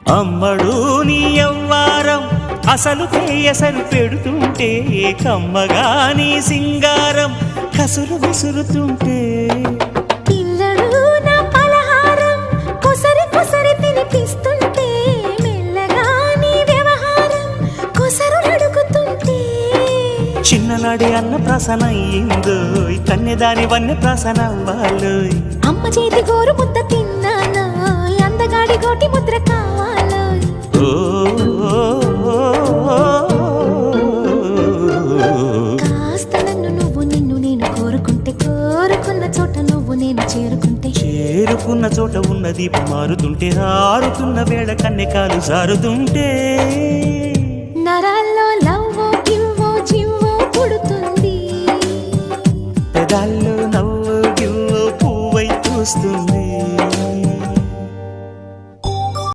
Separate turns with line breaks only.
అమ్మడు నీ యవ్వారం అసలు కేయసరు పెడుతుంటే కమ్మగా నీ సింగారం కసురు విసురుతుంటే
పిల్లడు నా పలహారం కొసరి కొసరి తినిపిస్తుంటే మెల్లగా నీ వ్యవహారం కొసరు అడుగుతుంటే
చిన్ననాడి అన్న ప్రాసన అయ్యిందో కన్నెదాని వన్న ప్రాసన అవ్వాలోయ్
అమ్మ చేతి గోరు ముద్ద తిన్నాను అందగాడి గోటి ముద్ర కావాలో కాస్త నన్ను నువ్వు నిన్ను నేను కోరుకుంటే కోరుకున్న చోట నువ్వు నేను చేరుకుంటే
చేరుకున్న చోట ఉన్న దీపం మారుతుంటే ఆరుతున్న వేళ కన్నెకాలు జారుతుంటే
నరాల్లో లవ్వో గివ్వో జివ్వో పుడుతుంది
పెదాల్లో నవ్వు గివ్వు పువ్వై చూస్తుంది